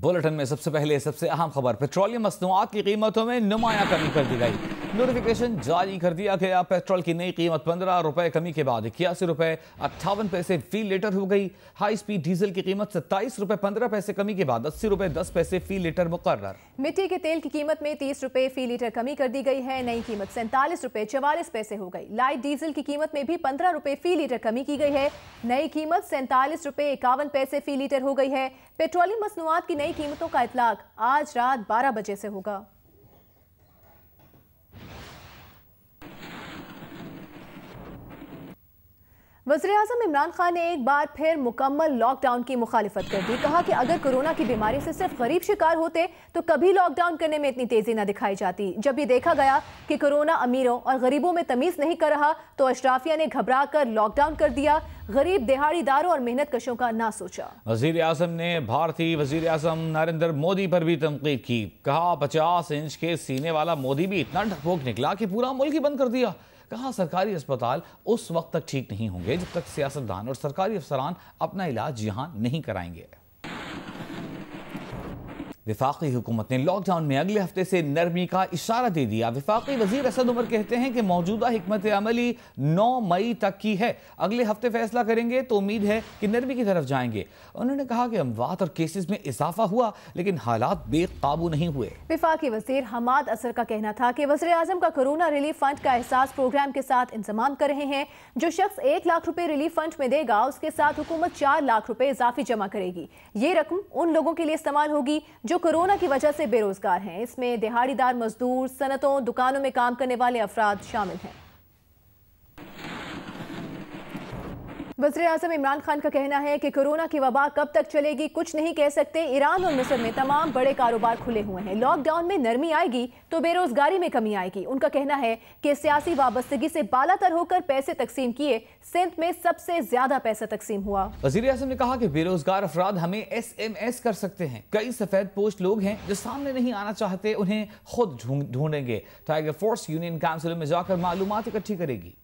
Bulletin में सबसे पहले सबसे अहम खबर, पेट्रोलियम मसनूआत की कीमतों में नुमाया कमी कर दी गई। नोटिफिकेशन जारी कर दिया गया। पेट्रोल की नई कीमत 15 रुपए कमी के बाद 81 रुपए 58 पैसे फी लीटर हो गई। हाई स्पीड डीजल की कीमत 27 रुपए 15 पैसे कमी के बाद 80 रुपए 10 पैसे फी लीटर मुकर्रर। मिट्टी के तेल की कीमत में 30 रुपए फी लीटर कमी कर दी गई है। नई कीमत 47 रुपए 44 पैसे हो गई। लाइट डीजल की कीमत में भी 15 रुपए फी लीटर कमी की गई है। नई कीमत 47 रुपए 51 पैसे फी लीटर हो गई है। पेट्रोलियम मसनूआत की नई कीमतों का इतलाक आज रात 12 बजे से होगा। वज़ीर-ए-आज़म इमरान खान ने एक बार फिर मुकम्मल लॉकडाउन की मुखालिफत कर दी। कहा कि अगर कोरोना की बीमारी से सिर्फ गरीब शिकार होते तो कभी लॉकडाउन करने में इतनी तेजी न दिखाई जाती। जब ये देखा गया कि कोरोना अमीरों और गरीबों में तमीज नहीं कर रहा तो अशराफिया ने घबरा कर लॉकडाउन कर दिया। गरीब दिहाड़ीदारों और मेहनत कशों का ना सोचा। वज़ीर-ए-आज़म ने भारतीय वज़ीर-ए-आज़म नरेंद्र मोदी पर भी तनकीद की। कहा 50 इंच के सीने वाला मोदी भी इतना डरपोक निकला कि पूरा मुल्क ही बंद कर दिया। कहा सरकारी अस्पताल उस वक्त तक ठीक नहीं होंगे जब तक सियासतदान और सरकारी अफसरान अपना इलाज यहां नहीं कराएंगे। वफाकी हुकूमत ने लॉकडाउन में अगले हफ्ते से नरमी का इशारा दे दिया। वफाकी वजीर असद उमर कहते हैं कि मौजूदा हिकमत अमली 9 मई तक की है। अगले हफ्ते फैसला करेंगे तो उम्मीद है कि नरमी की तरफ जाएंगे। उन्होंने कहा कि अमवात और केसेस में इजाफा हुआ लेकिन हालात बेकाबू नहीं हुए। वफाकी वजीर हमाद असर का कहना था कि वज़ीर आज़म का कोरोना रिलीफ फंड का एहसास प्रोग्राम के साथ इंतजाम कर रहे हैं। जो शख्स 1 लाख रुपए रिलीफ फंड में देगा उसके साथ हुकूमत 4 लाख रुपए इजाफी जमा करेगी। ये रकम उन लोगों के लिए इस्तेमाल होगी जो कोरोना की वजह से बेरोजगार हैं। इसमें दिहाड़ीदार मजदूर, सनतों, दुकानों में काम करने वाले अफराद शामिल हैं। वज़ीर-ए-आज़म इमरान खान का कहना है कि कोरोना की वबा कब तक चलेगी कुछ नहीं कह सकते। ईरान और मिस्र में तमाम बड़े कारोबार खुले हुए हैं। लॉकडाउन में नरमी आएगी तो बेरोजगारी में कमी आएगी। उनका कहना है कि सियासी वाबस्तगी से बालातर होकर पैसे तकसीम किए। सिंध में सबसे ज्यादा पैसा तकसीम हुआ। वज़ीर-ए-आज़म ने कहा कि बेरोजगार अफराद हमें SMS कर सकते हैं। कई सफेद पोस्ट लोग हैं जो सामने नहीं आना चाहते, उन्हें खुद ढूंढेंगे। टाइगर फोर्स यूनियन काउंसिल में जाकर मालूमात इकट्ठी करेगी।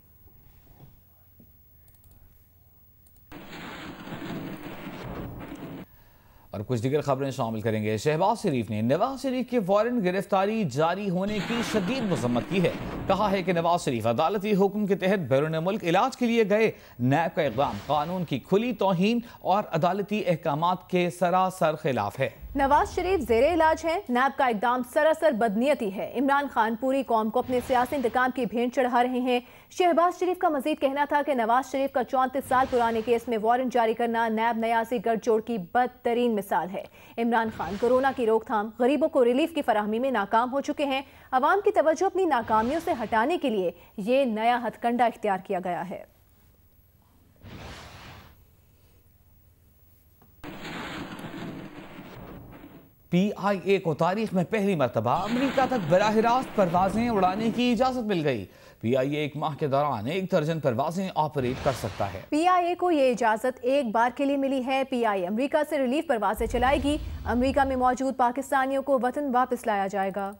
और कुछ दीगर खबरें शामिल करेंगे। शहबाज शरीफ ने नवाज शरीफ के वारंट गिरफ्तारी जारी होने की शदीद मजम्मत की है। कहा है कि नवाज शरीफ अदालती हुक्म के तहत बैरून मुल्क इलाज के लिए गए। नैब का इक़दाम कानून की खुली तौहीन और अदालती अहकामात के सरासर खिलाफ है। नवाज शरीफ जेरे इलाज हैं। नैब का इकदाम सरासर बदनीयती है। इमरान खान पूरी कौम को अपने सियासी इंतकाम की भेंट चढ़ा रहे हैं। शहबाज शरीफ का मजीद कहना था कि नवाज शरीफ का 34 साल पुराने केस में वारंट जारी करना नैब नयासी गठजोड़ की बदतरीन मिसाल है। इमरान खान कोरोना की रोकथाम, गरीबों को रिलीफ की फराहमी में नाकाम हो चुके हैं। अवाम की तवज्जो अपनी नाकामियों से हटाने के लिए ये नया हथकंडा इख्तियार किया गया है। PIA को तारीख में पहली मरतबा अमेरिका तक बराह रास्त परवाजें उड़ाने की इजाजत मिल गई। PIA 1 माह के दौरान 1 दर्जन परवाजें ऑपरेट कर सकता है। PIA को ये इजाजत एक बार के लिए मिली है। PIA अमेरिका से रिलीफ परवाजें चलाएगी। अमेरिका में मौजूद पाकिस्तानियों को वतन वापस लाया जाएगा।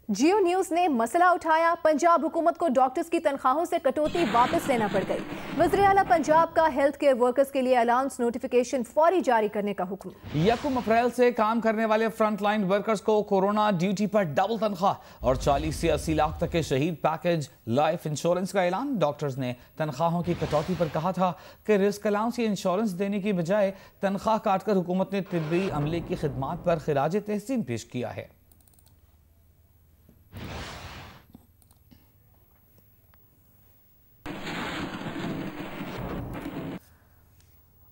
जियो न्यूज ने मसला उठाया। पंजाब हुकूमत को डॉक्टर्स की तनख्वाहों से कटौती वापस लेना पड़ गई। वज़ीर आला पंजाब का हेल्थ केयर वर्कर्स के लिए अलाउंस नोटिफिकेशन फौरी जारी करने का हुक्म। 1 अप्रैल से काम करने वाले फ्रंटलाइन वर्कर्स को कोरोना ड्यूटी पर डबल तनख्वाह और 40 से 80 लाख तक के शहीद पैकेज लाइफ इंश्योरेंस का ऐलान। डॉक्टर्स ने तनख्वाहों की कटौती पर कहा था कि रिस्क अलाउंस या इंश्योरेंस देने की बजाय तनख्वाह काटकर हुकूमत ने तिब्बी अमले की खिदमात पर खिराज तहसीन पेश किया है।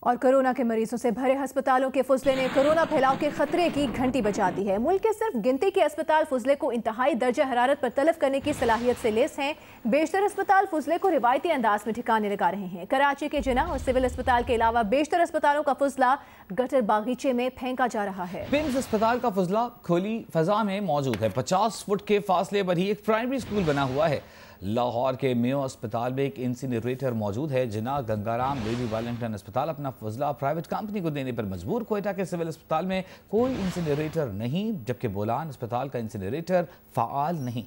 और कोरोना के मरीजों से भरे अस्पतालों के फुजले ने कोरोना फैलाव के खतरे की घंटी बजा दी है। मुल्क के सिर्फ गिनती के अस्पताल फुजले को इंतहाई दर्जा हरारत पर तलब करने की सलाहियत से लेस हैं। बेशतर अस्पताल फुजले को रिवायती अंदाज में ठिकाने लगा रहे हैं। कराची के जिना और सिविल अस्पताल के अलावा बेशतर अस्पतालों का फुजला गटर बागीचे में फेंका जा रहा है। पिम्स अस्पताल का फुजला खुली फजा में मौजूद है। 50 फुट के फासले पर ही एक प्राइमरी स्कूल बना हुआ है। लाहौर के मेयो अस्पताल में एक इंसिनरेटर मौजूद है। जिना गंगाराम लेडी वेलिंगटन अस्पताल अपना फजला प्राइवेट कंपनी को देने पर मजबूर। कोयटा के सिविल अस्पताल में कोई इंसिनरेटर नहीं, जबकि बोलान अस्पताल का इंसिनरेटर फाल नहीं।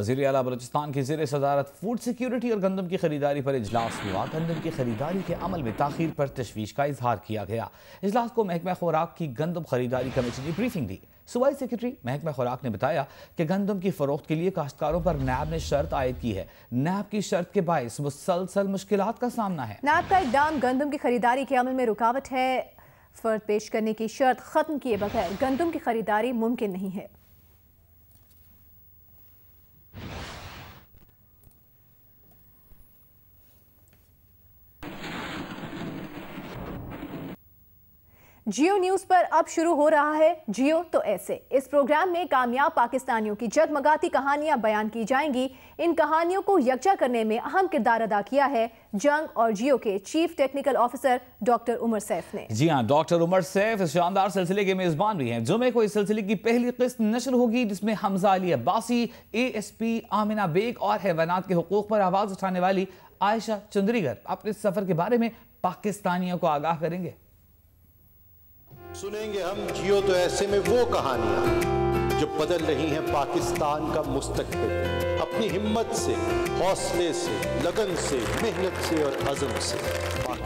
वज़ीर आला बलूचिस्तान की ज़ेर सदारत फूड सिक्योरिटी और गंदम की खरीदारी पर इजलास हुआ। गंदम की खरीदारी के अमल में ताखीर पर तशवीश का इजहार किया गया। इजलास को महकमा खुराक की गंदम खरीदारी कमेटी ने ब्रीफिंग दी। सूबाई सेक्रेटरी महकमा खुराक ने बताया कि गंदम की फरोख्त के लिए काश्तकारों पर नैब ने शर्त आयद की है। नैब की शर्त के बायस मुसलसल मुश्किलात का सामना है। नैब का इक़दाम गंदम की खरीदारी के अमल में रुकावट है। फर्द पेश करने की शर्त खत्म किए बगैर गंदम की खरीदारी मुमकिन नहीं है। जियो न्यूज पर अब शुरू हो रहा है जियो तो ऐसे। इस प्रोग्राम में कामयाब पाकिस्तानियों की जगमगाती कहानियां बयान की जाएंगी। इन कहानियों को यकजा करने में अहम किरदार अदा किया है जंग और जियो के chief technical officer doctor Umar Saif ने। जी हां, डॉक्टर उमर सैफ इस शानदार सिलसिले के मेजबान भी हैं। जुमे को इस सिलसिले की पहली किस्त नशर होगी, जिसमें हमजा अली अब्बासी, ASP आमिना बेग और हैवानात के हुकूक पर आवाज उठाने वाली आयशा चंद्रीगर अपने सफर के बारे में पाकिस्तानियों को आगाह करेंगे। सुनेंगे हम जियो तो ऐसे में वो कहानियां जो बदल रही हैं पाकिस्तान का मुस्तकबिल। अपनी हिम्मत से, हौसले से, लगन से, मेहनत से और अज़म से।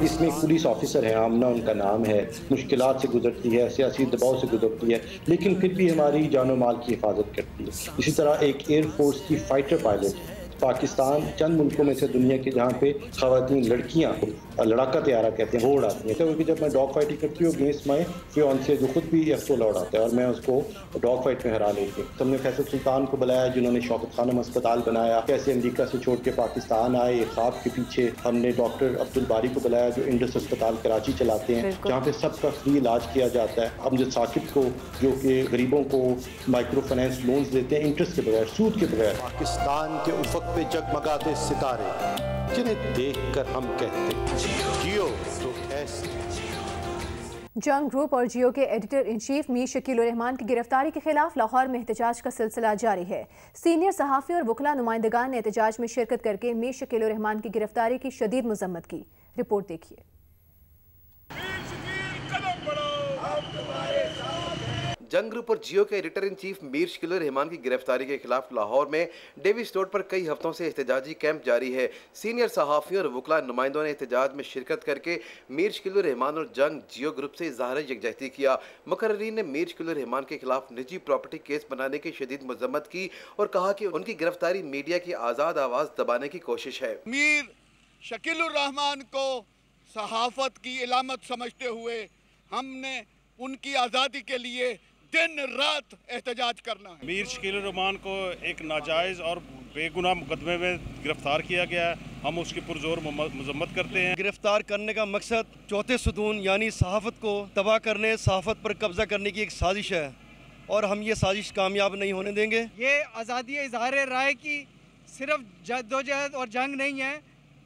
इसमें एक पुलिस ऑफिसर है, आमना उनका नाम है, मुश्किलात से गुजरती है, सियासी दबाव से गुजरती है, लेकिन फिर भी हमारी जानो माल की हिफाजत करती है। इसी तरह एक एयरफोर्स की फाइटर पायलट। पाकिस्तान चंद मुल्कों में से दुनिया के जहाँ पे खवातीन लड़कियाँ लड़ाका तैयारा कहते हैं वो उड़ाती हैं। क्योंकि जब मैं डॉग फाइटिंग करती हूँ अगेंस्ट माई फियांसे जो खुद भी F-16 उड़ाता है और मैं उसको डॉग फाइट में हरा लेती हूँ। हमने फैसल सुल्तान को बुलाया जिन्होंने शौकत खानम अस्पताल बनाया, कैसे अमेरिका से छोड़ के पाकिस्तान आए, ख्वाब के पीछे। हमने डॉक्टर अब्दुल बारी को बुलाया जो इंडस अस्पताल कराची चलाते हैं, जहाँ पे सबका फ्री इलाज किया जाता है। अमजद साकिब को जो कि गरीबों को माइक्रो फाइनेंस लोन्स देते हैं इंटरेस्ट के बगैर, सूद के बगैर। पाकिस्तान के उफक पे जगमगाते सितारे जिन्हें देखकर हम कहते जियो तो ऐसे। जंग ग्रुप और जियो के editor in chief Mir Shakeel उर रहमान की गिरफ्तारी के खिलाफ लाहौर में एहतजाज का सिलसिला जारी है। सीनियर सहाफ़ी और वकला नुमाइंदगान ने एहतजाज में शिरकत करके मीर शकील उर रहमान की गिरफ्तारी की शदीद मजम्मत की। रिपोर्ट देखिए। जंग ग्रुप और जियो के editor in chief Mir Shakeel उर रहमान की गिरफ्तारी के खिलाफ लाहौर में डेविस रोड पर कई हफ्तों से एहतजाजी कैंप जारी है। सीनियर सहाफ़ियों और वकला नुमाइंदों ने एहतजाज में शिरकत करके मीर शकील उर रहमान और जंग जियो ग्रुप से इज़हार यकजहती किया। मुकर्रीरीन ने मीर शकील उर रहमान के खिलाफ निजी प्रॉपर्टी केस बनाने की शदीद मजम्मत की और कहा कि उनकी गिरफ्तारी मीडिया की आज़ाद आवाज़ दबाने की कोशिश है। मीर शकील उर रहमान को सहाफ़त की इलामत समझते हुए हमने उनकी आज़ादी के लिए दिन रात एहतजाज करना है। मीर शकील उर रहमान को एक नाजायज़ और बेगुनाह मुकदमे में गिरफ्तार किया गया है। हम उसकी पुरजोर मजम्मत करते हैं। गिरफ्तार करने का मकसद चौथे सुतून यानी सहाफ़त को तबाह करने, सहाफ़त पर कब्जा करने की एक साजिश है और हम ये साजिश कामयाब नहीं होने देंगे। ये आज़ादी इज़हार राय की सिर्फ जद्दोजहद और जंग नहीं है,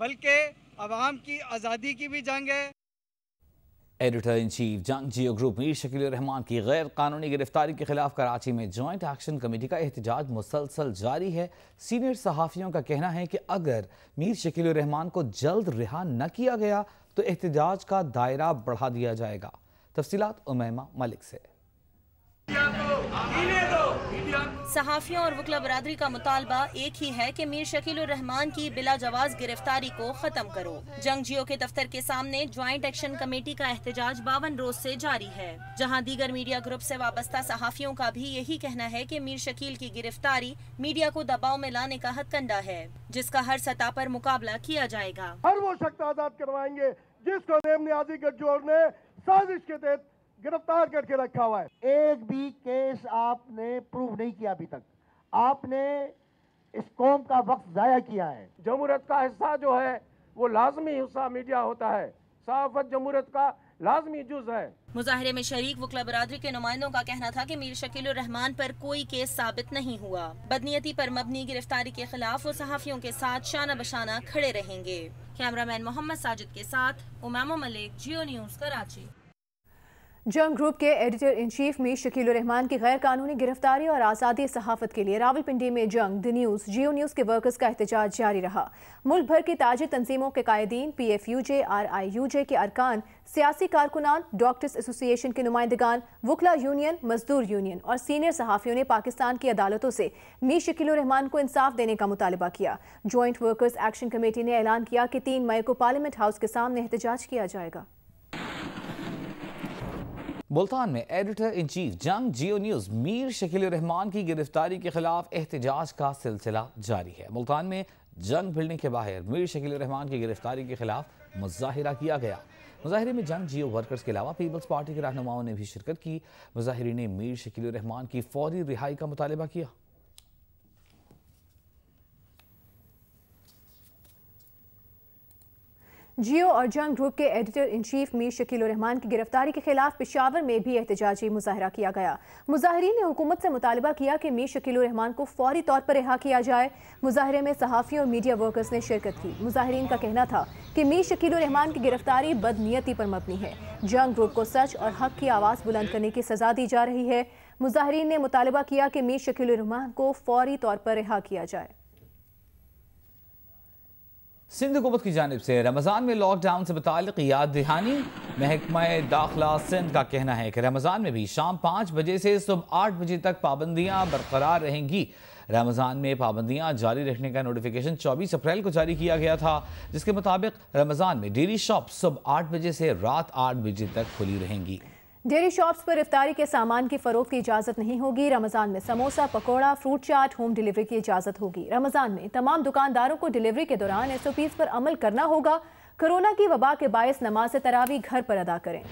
बल्कि अवाम की आज़ादी की भी जंग है। एडिटर इन चीफ जंग जियो ग्रुप मीर शकील उर रहमान की गैर कानूनी गिरफ्तारी के खिलाफ कराची में जॉइंट एक्शन कमेटी का एहतजाज मुसलसल जारी है। सीनियर सहाफ़ियों का कहना है कि अगर मीर शकील उर रहमान को जल्द रिहा न किया गया तो एहतजाज का दायरा बढ़ा दिया जाएगा। तफसीलात उमैमा मलिक से। सहाफ़ियों और वकला बरादरी का मुतालबा एक ही है कि मीर शकील उर रहमान की बिला जवाज गिरफ्तारी को खत्म करो। जंग जियो के दफ्तर के सामने ज्वाइंट एक्शन कमेटी का एहतजाज 52 रोज से जारी है, जहां दीगर मीडिया ग्रुप से वाबस्ता सहाफ़ियों का भी यही कहना है कि मीर शकील की गिरफ्तारी मीडिया को दबाव में लाने का हथकंडा है, जिसका हर सतह पर मुकाबला किया जाएगा। हर वो शख्स आजाद करवाएंगे जिसको नेमनियाजी गठजोड़ ने साजिश के तहत गिरफ्तार करके रखा हुआ है। एक भी केस आपने प्रूव नहीं किया अभी तक। आपने इस कौम का वक्त जाया किया है। जमहूरियत का हिस्सा जो है वो लाजमी हिस्सा मीडिया होता है। सहाफत जमहूरियत का लाजमी जुज है। मुजाहरे में शरीक वकला बरादरी के नुमाइंदों का कहना था कि मीर शकील उर रहमान पर कोई केस साबित नहीं हुआ। बदनीयती पर मबनी गिरफ्तारी के खिलाफ वो सहाफ़ियों के साथ शाना बशाना खड़े रहेंगे। कैमरामैन मोहम्मद साजिद के साथ उमैमा मलिक, जियो न्यूज़, कराची। जंग ग्रुप के editor in chief Mir Shakeel Rahman की गैर कानूनी गिरफ्तारी और आज़ादी सहाफ़त के लिए रावलपिंडी में जंग, द न्यूज़, जियो न्यूज़ के वर्कर्स का एहतजाज जारी रहा। मुल्क भर की ताजी तंजीमों के कायदीन, PFUJ, RIUJ के अरकान, सियासी कारकुनान, डॉक्टर्स एसोसिएशन के नुमाइंदगान, वुकला यूनियन, मजदूर यूनियन और सीनियर सहाफ़ियों ने पाकिस्तान की अदालतों से मीर शकील रहमान को इंसाफ देने का मुतालबा किया। जॉइंट वर्कर्स एक्शन कमेटी ने ऐलान किया कि 3 मई को पार्लियामेंट हाउस के सामने एहतजाज किया जाएगा। मुल्तान में एडिटर इन चीफ जंग, जियो न्यूज़ मीर शकील रहमान की गिरफ्तारी के खिलाफ एहतजाज का सिलसिला जारी है। मुल्तान में जंग बिल्डिंग के बाहर मीर शकील रहमान की गिरफ्तारी के खिलाफ मुजाहिरा किया गया। मुजाहिरे में जंग, जियो वर्कर्स के अलावा पीपल्स पार्टी के रहनुमाओं ने भी शिरकत की। मुजाहिरीन ने मीर शकील रहमान की फौरी रिहाई का मुतालबा किया। जियो और जंग ग्रुप के editor in chief Mir Shakeel Rahman की गिरफ्तारी के खिलाफ पेशावर में भी एहतजाजी मुजाहरा किया गया। मुजाहिरीन ने हुकूमत से मुतालबा किया कि मीर शकील रहमान को फौरी तौर पर रिहा किया जाए। मुजाहरे में सहाफ़ियों और मीडिया वर्कर्स ने शिरकत की। मुजाहिरीन का कहना था कि मीर शकील रहमान की गिरफ्तारी बदनीयती पर मबनी है। जंग ग्रुप को सच और हक की आवाज़ बुलंद करने की सजा दी जा रही है। मुजाहिरीन ने मुतालबा किया कि मीर शकील रहमान को फौरी तौर पर रिहा किया जाए। सिंध हुकूमत की जानिब से रमज़ान में लॉकडाउन से मुताल्लिक़ याद दहानी। महकमा दाखिला सिंध का कहना है कि रमज़ान में भी शाम 5 बजे से सुबह 8 बजे तक पाबंदियाँ बरकरार रहेंगी। रमज़ान में पाबंदियाँ जारी रखने का नोटिफिकेशन 24 अप्रैल को जारी किया गया था, जिसके मुताबिक रमज़ान में डेयरी शॉप सुबह 8 बजे से रात 8 बजे तक खुली रहेंगी। डेयरी शॉप्स पर इफ्तारी के सामान की फरोख्त की इजाज़त नहीं होगी। रमज़ान में समोसा, पकौड़ा, फ्रूट चाट, होम डिलीवरी की इजाज़त होगी। रमज़ान में तमाम दुकानदारों को डिलीवरी के दौरान SOPs पर अमल करना होगा। कोरोना की वबा के बायस नमाज तरावी घर पर अदा करें।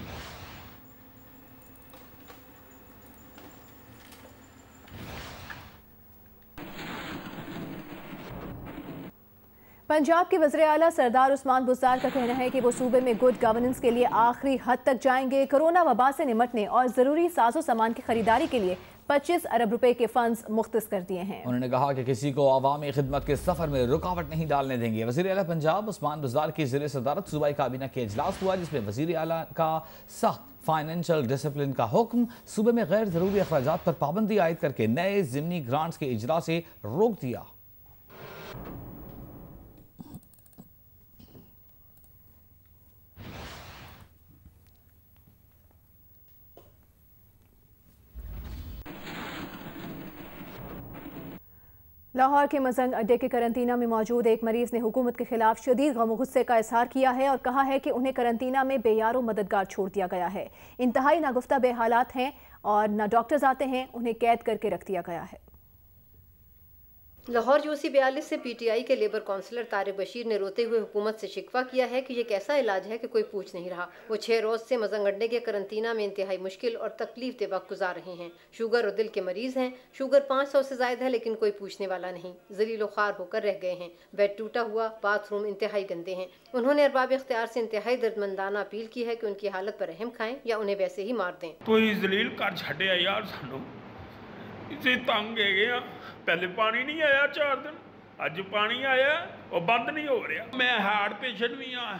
पंजाब के वज़ीर आला सरदार उस्मान बुज़दार का कहना है कि वो सूबे में गुड गवर्नेंस के लिए आखिरी हद तक जाएंगे। कोरोना वबा से निमटने और ज़रूरी साजो सामान की खरीदारी के लिए 25 अरब रुपए के फंड्स मुख्तस कर दिए हैं। उन्होंने कहा कि किसी को अवामी खिदमत के सफर में रुकावट नहीं डालने देंगे। वज़ीर आला पंजाब उस्मान बुज़दार की ज़ेर सदारत सूबाई काबीना के इजलास हुआ, जिसमें वज़ीर आला का सख्त फाइनेंशियल डिसिप्लिन का हुक्म, सूबे में गैर ज़रूरी अखराजात पर पाबंदी आयद करके नए ज़िमनी ग्रांट्स के इजरा से रोक दिया। लाहौर के मजंग अड्डे के करंतना में मौजूद एक मरीज ने हुकूमत के खिलाफ शदीद गम गुस्से का इजहार किया है और कहा है कि उन्हें करंतना में बेयारो मददगार छोड़ दिया गया है। इंतहाई नागुफ्ता बेहालात हैं और न डॉक्टर्स आते हैं, उन्हें कैद करके रख दिया गया है। लाहौर UC 42 से PTI के लेबर काउंसलर तारिक बशीर ने रोते हुए हुकूमत से शिकवा किया है कि ये कैसा इलाज है कि कोई पूछ नहीं रहा। वो 6 रोज से मजंग अड्डे के करंतना में इंतहाई मुश्किल और तकलीफ दे वक्त गुजार रहे हैं। शुगर और दिल के मरीज हैं। शुगर 500 से ज्यादा है, लेकिन कोई पूछने वाला नहीं। जलीलो ख्वार होकर रह गए हैं। बेड टूटा हुआ, बाथरूम इंतहाई गंदे हैं। उन्होंने अरबाब इख्तियार से इंतहाई दर्दमंदाना अपील की है कि उनकी हालत पर रहम खाएं या उन्हें वैसे ही मार दें। कोई जलील कर छड़िया यार, सानू इसे तंग है गया। पहले पानी नहीं आया 4 दिन, अज पानी आया और बंद नहीं हो रहा। मैं हार्ट पेशेंट भी हाँ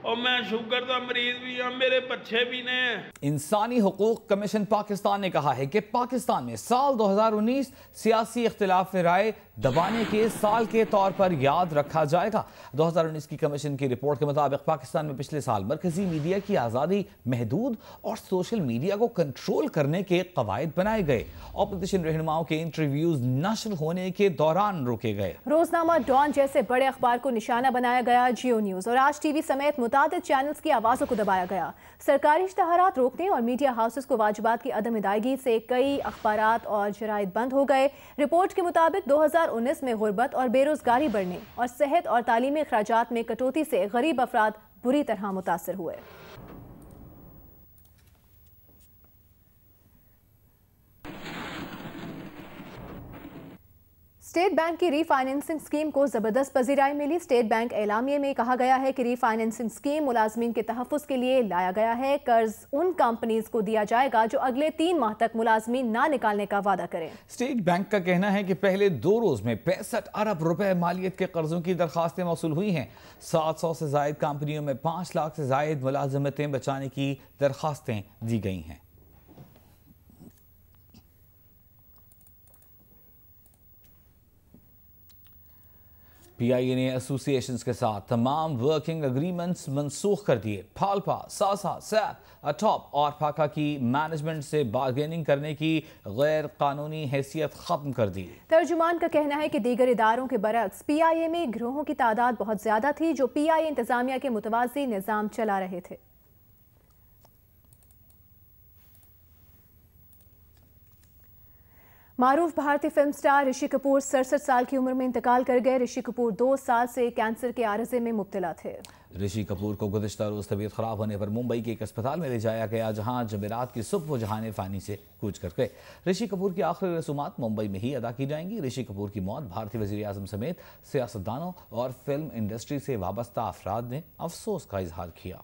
और मैं शुगर का मरीज भी हाँ, मेरे बच्चे भी ने। इंसानी हुकूक कमीशन पाकिस्तान ने कहा है कि पाकिस्तान में साल 2019 सियासी इख्तिलाफ राय दबाने के साल के तौर पर याद रखा जाएगा। 2019 की कमीशन की रिपोर्ट के मुताबिक पाकिस्तान में पिछले साल मरकजी मीडिया की आज़ादी महदूद और सोशल मीडिया को कंट्रोल करने के कवायद बनाए गए। ऑपोजिशन रहनुमाओं के इंटरव्यूज नशर होने के दौरान रोके गए। रोजनामा डॉन जैसे बड़े अखबार को निशाना बनाया गया। जियो न्यूज और आज TV समेत मुतादिद चैनल्स की आवाज़ों को दबाया गया। सरकारी इश्तहारात रोकने और मीडिया हाउसेस को वाजिबात की अदम अदायगी से कई अखबारात और जराइद बंद हो गए। रिपोर्ट के मुताबिक 2019 में गुर्बत और बेरोजगारी बढ़ने और सेहत और तालीमी अखराजात में कटौती से गरीब अफराद बुरी तरह मुतासर हुए। स्टेट बैंक की रीफाइनेंसिंग स्कीम को जबरदस्त पजीराई मिली। स्टेट बैंक एलामिये में कहा गया है कि रीफाइनेंसिंग स्कीम मुलाजमीन के तहफ़्फ़ुज़ के लिए लाया गया है। कर्ज उन कंपनीज को दिया जाएगा जो अगले 3 माह तक मुलाजमीन ना निकालने का वादा करें। स्टेट बैंक का कहना है कि पहले 2 रोज में 65 अरब रुपए मालियत के कर्जों की दरखास्तें मौसूल हुई हैं। 700 से जायद कंपनियों में 5 लाख से जायद मुलाजमतें बचाने की दरखास्तें दी गई हैं। PIA ने एसोसिएशंस के साथ तमाम वर्किंग एग्रीमेंट्स मंसूख कर दिए। फालपा, सासा, सैप, अटॉप और फाका की मैनेजमेंट से बार्गेनिंग करने की गैर कानूनी हैसियत खत्म कर दी। तर्जुमान का कहना है कि दीगर इदारों के बरक्स PIA में गिरोहों की तादाद बहुत ज्यादा थी जो PIA इंतजामिया के मुतवाज़ी निज़ाम चला रहे थे। मारूफ भारतीय फिल्म स्टार ऋषि कपूर 67 साल की उम्र में इंतकाल कर गए। ऋषि कपूर 2 साल से कैंसर के आरज़े में मुब्तला थे। ऋषि कपूर को गुज़िश्ता रोज़ तबीयत खराब होने पर मुंबई के एक अस्पताल में ले जाया गया, जहां जमेरात की सुबह जहाने फानी से कूच कर गए। ऋषि कपूर की आखिरी रसूमात मुंबई में ही अदा की जाएंगी। ऋषि कपूर की मौत भारतीय वज़ीर आज़म समेत सियासतदानों और फिल्म इंडस्ट्री से वाबस्ता अफराद ने अफसोस का इजहार किया।